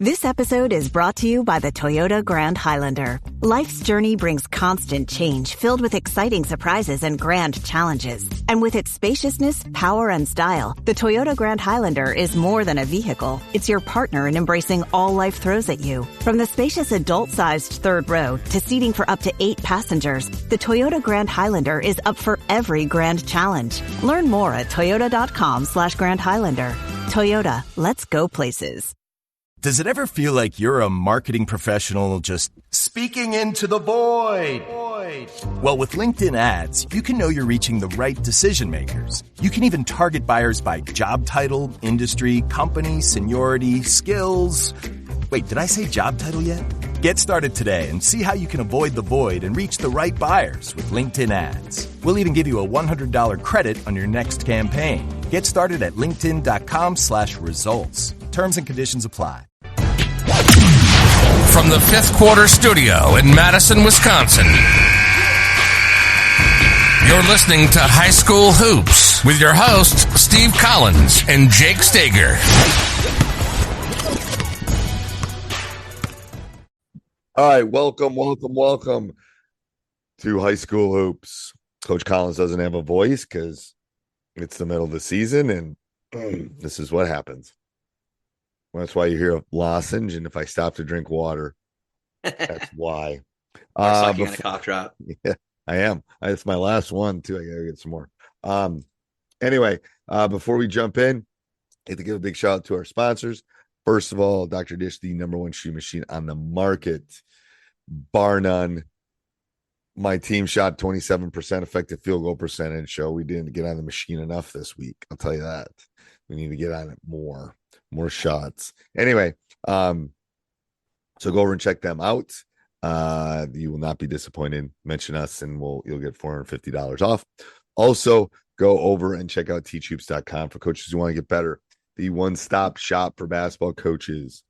This episode is brought to you by the Toyota Grand Highlander. Life's journey brings constant change filled with exciting surprises and grand challenges. And with its spaciousness, power, and style, the Toyota Grand Highlander is more than a vehicle. It's your partner in embracing all life throws at you. From the spacious adult-sized third row to seating for up to 8 passengers, the Toyota Grand Highlander is up for every grand challenge. Learn more at toyota.com/Grand Highlander. Toyota, let's go places. Does it ever feel like you're a marketing professional just speaking into the void? Well, with LinkedIn ads, you can know you're reaching the right decision makers. You can even target buyers by job title, industry, company, seniority, skills. Wait, did I say job title yet? Get started today and see how you can avoid the void and reach the right buyers with LinkedIn ads. We'll even give you a $100 credit on your next campaign. Get started at linkedin.com/results. Terms and conditions apply. From the Fifth Quarter Studio in Madison, Wisconsin, you're listening to High School Hoops with your hosts, Steve Collins and Jake Stager. All right, welcome to High School Hoops. Coach Collins doesn't have a voice because it's the middle of the season, and this is what happens. Well, that's why you hear a lozenge, and if I stop to drink water, that's why. Sucking on a cough drop. Yeah, I am. It's my last one, too. I got to get some more. Anyway, before we jump in, I have to give a big shout out to our sponsors. First of all, Dr. Dish, the number one shoe machine on the market, bar none. My team shot 27% effective field goal percentage, so we didn't get on the machine enough this week. I'll tell you that. We need to get on it more shots. Anyway, so go over and check them out. You will not be disappointed. Mention us and you'll get $450 off. Also, go over and check out teachhoops.com for coaches who want to get better. The one-stop shop for basketball coaches.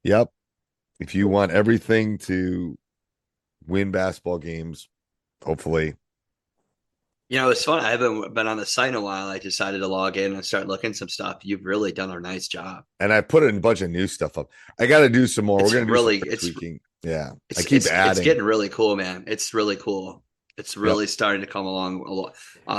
Yep. If you want everything to win basketball games, hopefully. You know, it's fun. I haven't been on the site in a while. I decided to log in and start looking some stuff. You've really done a nice job. And I put in a bunch of new stuff up. I got to do some more. We're going to really, do some tweaking. Yeah. I keep adding. It's getting really cool, man. It's really cool. It's really starting to come along a lot.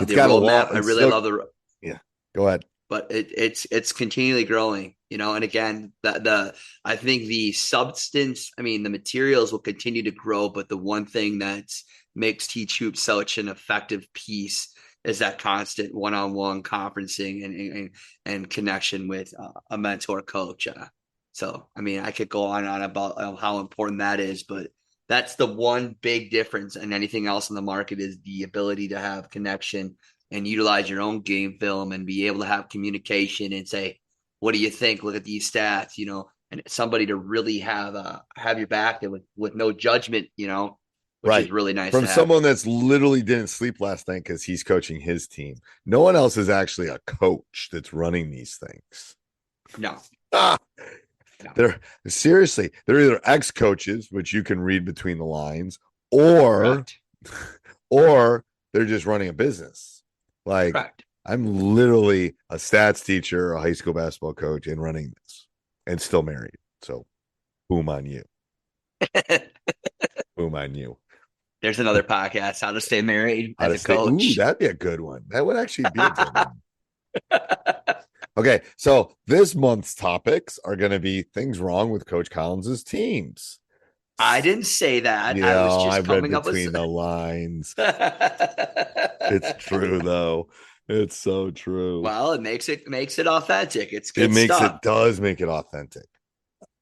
The roadmap, I really love the. Yeah. Go ahead. But it's continually growing, you know. And again, I think the substance, the materials will continue to grow. But the one thing that makes Teach Hoops such an effective piece is that constant one-on-one conferencing and connection with a mentor coach. So, I could go on and on about how important that is, but that's the one big difference. And anything else in the market is the ability to have connection and utilize your own game film and be able to have communication and say, what do you think? Look at these stats, you know, and somebody to really have your back and with no judgment, you know, which is really nice. From someone that's literally didn't sleep last night because he's coaching his team. No one else is actually a coach that's running these things. No. No. They're either ex-coaches, which you can read between the lines, or they're just running a business. Like, correct. I'm literally a stats teacher, a high school basketball coach, and running this, and still married. So, boom on you. Boom on you. There's another podcast, How to Stay Married as a Coach. Ooh, that'd be a good one. That would actually be a good one. Okay, so this month's topics are going to be things wrong with Coach Collins's teams. I didn't say that. Yeah, I was just coming read up between the lines. It's true, though. It's so true. Well, it makes it authentic. It's good stuff. It does make it authentic.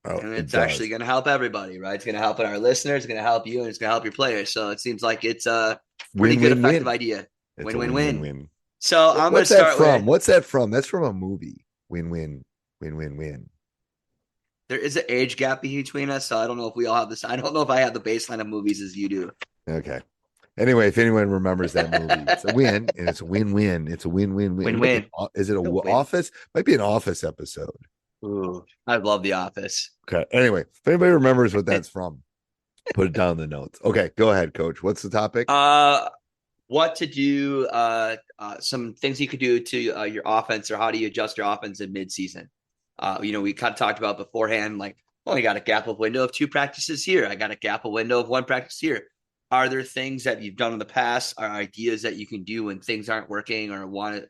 And it's actually going to help everybody, right? It's going to help our listeners. It's going to help you, and it's going to help your players. So it seems like it's a pretty good, effective idea. Win-win-win. So I'm going to start with. What's that from? That's from a movie. Win-win. Win-win-win. There is an age gap between us, so I don't know if we all have this. I don't know if I have the baseline of movies as you do. Okay. Anyway, if anyone remembers that movie, it's a win and it's a win-win. It's a win-win-win. Win-win. Is it a Office? Might be an Office episode. Ooh, I love The Office. Okay. Anyway, if anybody remembers what that's from, put it down in the notes. Okay, go ahead, Coach. What's the topic? What to do? Some things you could do to your offense, or how do you adjust your offense in midseason? We kind of talked about beforehand, like, oh, I got a gap of window of 2 practices here. I got a gap of window of 1 practice here. Are there things that you've done in the past, or ideas that you can do when things aren't working, or want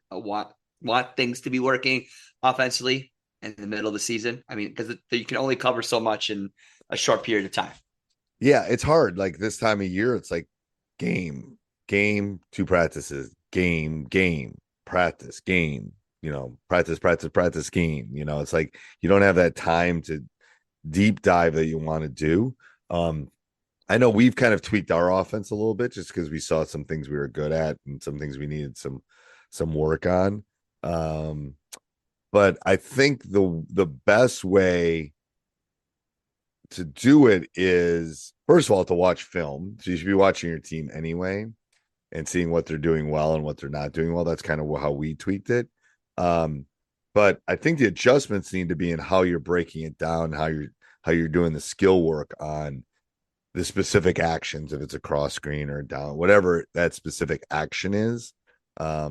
things to be working offensively in the middle of the season? I mean, because you can only cover so much in a short period of time. Yeah, it's hard. Like this time of year, it's like game, 2 practices, game, practice, game, practice, game. It's like you don't have that time to deep dive that you want to do. I know we've kind of tweaked our offense a little bit just because we saw some things we were good at and some things we needed some work on. But I think the best way to do it is, first of all, to watch film. So you should be watching your team anyway and seeing what they're doing well and what they're not doing well. That's kind of how we tweaked it. But I think the adjustments need to be in how you're breaking it down, how you're doing the skill work on the specific actions, if it's a cross screen or down, whatever that specific action is. I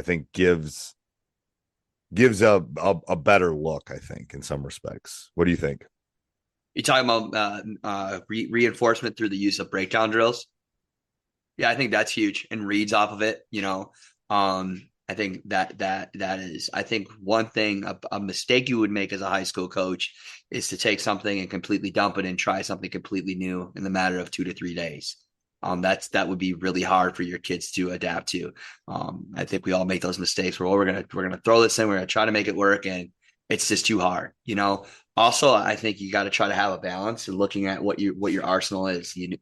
think gives a better look, I think, in some respects. What do you think? You talking about reinforcement through the use of breakdown drills? Yeah, I think that's huge, and reads off of it. I think that is. I think one thing, a mistake you would make as a high school coach is to take something and completely dump it and try something completely new in the matter of 2 to 3 days. That would be really hard for your kids to adapt to. I think we all make those mistakes where we're gonna throw this in, we're gonna try to make it work, and it's just too hard. Also, I think you got to try to have a balance and looking at what your arsenal is. You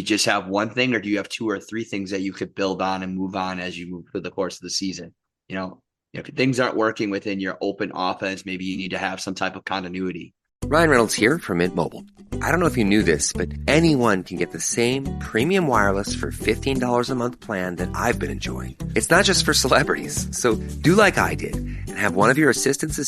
just have one thing, or do you have 2 or 3 things that you could build on and move on as you move through the course of the season? If things aren't working within your open offense, maybe you need to have some type of continuity. Ryan Reynolds here from Mint Mobile. I don't know if you knew this, but anyone can get the same premium wireless for $15 a month plan that I've been enjoying. It's not just for celebrities. So do like I did and have one of your assistants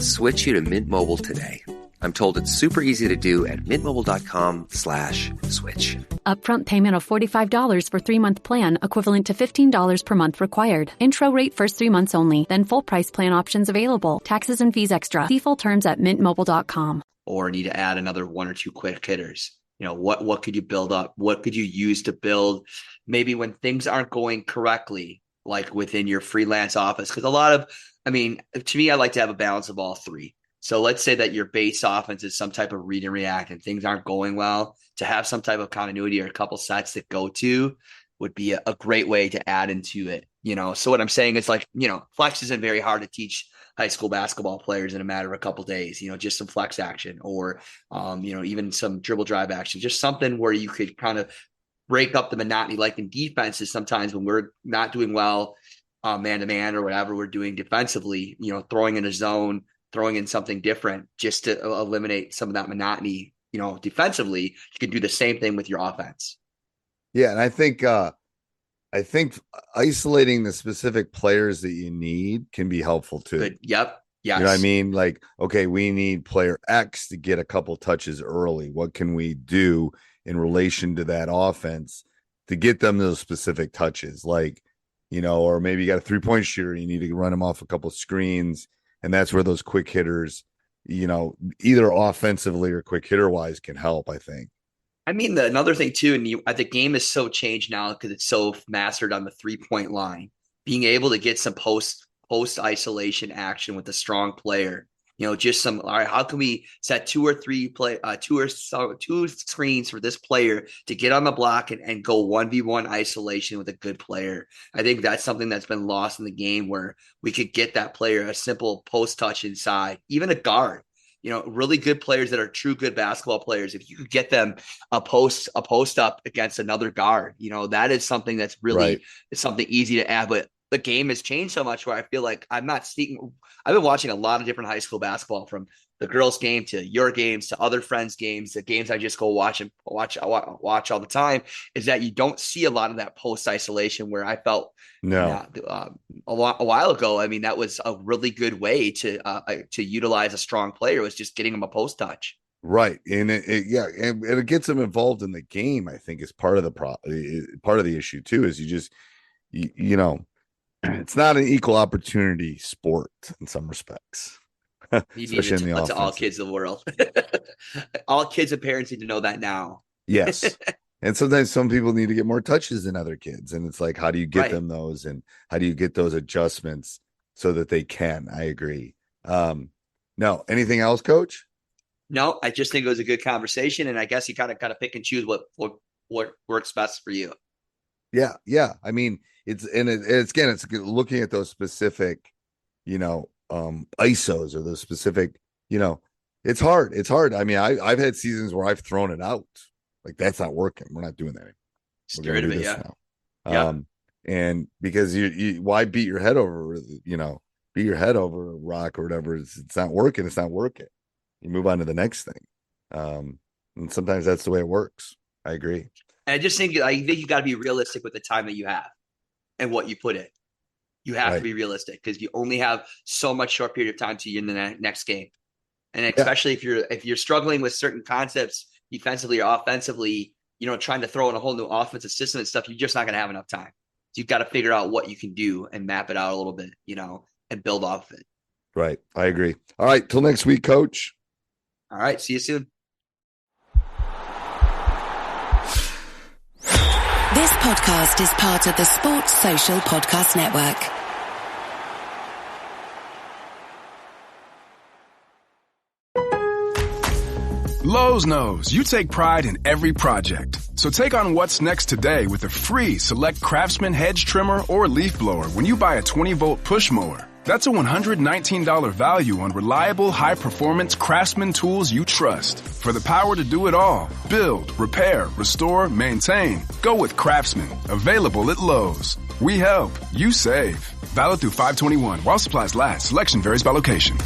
switch you to Mint Mobile today. I'm told it's super easy to do at mintmobile.com/switch. Upfront payment of $45 for 3-month plan, equivalent to $15 per month required. Intro rate first 3 months only, then full price plan options available. Taxes and fees extra. See full terms at mintmobile.com. Or need to add another 1 or 2 quick hitters. What could you build up? What could you use to build maybe when things aren't going correctly, like within your freelance office? Because to me, I like to have a balance of all 3. So let's say that your base offense is some type of read and react and things aren't going well. To have some type of continuity or a couple sets to go to would be a great way to add into it. So what I'm saying is flex isn't very hard to teach high school basketball players in a matter of a couple of days, just some flex action or, even some dribble drive action, just something where you could kind of break up the monotony, like in defenses. Sometimes when we're not doing well, man to man or whatever we're doing defensively, throwing in a zone, throwing in something different just to eliminate some of that monotony, defensively. You can do the same thing with your offense. Yeah. And I think isolating the specific players that you need can be helpful too. Good. Yep. Yes. You know what I mean? Like, okay, we need player X to get a couple touches early. What can we do in relation to that offense to get them those specific touches? Like, or maybe you got a 3-point shooter, you need to run them off a couple screens. And that's where those quick hitters, either offensively or quick hitter wise can help, I think. Another thing too, and the game is so changed now because it's so mastered on the 3-point line. Being able to get some post isolation action with a strong player, just some. All right, how can we set 2 or 3 2 screens for this player to get on the block and go 1v1 isolation with a good player? I think that's something that's been lost in the game where we could get that player a simple post touch inside, even a guard. Really good players that are true good basketball players. If you could get them a post up against another guard, that is something that's really right. It's something easy to add. But the game has changed so much where I feel like I've been watching a lot of different high school basketball, from the girls' game to your games to other friends' games, the games I just go watch all the time. Is that you don't see a lot of that post isolation where I felt a while ago. That was a really good way to utilize a strong player, was just getting them a post touch. Right. And it gets them involved in the game, I think, is part of the issue too, is it's not an equal opportunity sport in some respects. You need to tell to all kids in the world. All kids and parents need to know that now. Yes. And sometimes some people need to get more touches than other kids. And it's like, how do you get them those? And how do you get those adjustments so that they can? I agree. No, anything else, Coach? No, I just think it was a good conversation. And I guess you kind of pick and choose what works best for you. Yeah. Yeah. I mean, it's looking at those specific, ISOs or those specific, it's hard. It's hard. I mean, I've had seasons where I've thrown it out. Like, that's not working. We're not doing that anymore. Just get rid of it. Yeah. Now. And because you why beat your head over, beat your head over a rock or whatever. It's not working. It's not working. You move on to the next thing. And sometimes that's the way it works. I agree. And I just think you got to be realistic with the time that you have and what you put in. You have to be realistic because you only have so much short period of time to you in the next game. And especially if you're struggling with certain concepts defensively or offensively, trying to throw in a whole new offensive system and stuff, you're just not going to have enough time. So you've got to figure out what you can do and map it out a little bit, and build off of it. Right. I agree. All right. Till next week, Coach. All right. See you soon. This podcast is part of the Sports Social Podcast Network. Lowe's knows you take pride in every project. So take on what's next today with a free Select Craftsman hedge trimmer or leaf blower when you buy a 20-volt push mower. That's a $119 value on reliable, high-performance Craftsman tools you trust. For the power to do it all, build, repair, restore, maintain, go with Craftsman. Available at Lowe's. We help. You save. Valid through 5/21 while supplies last. Selection varies by location.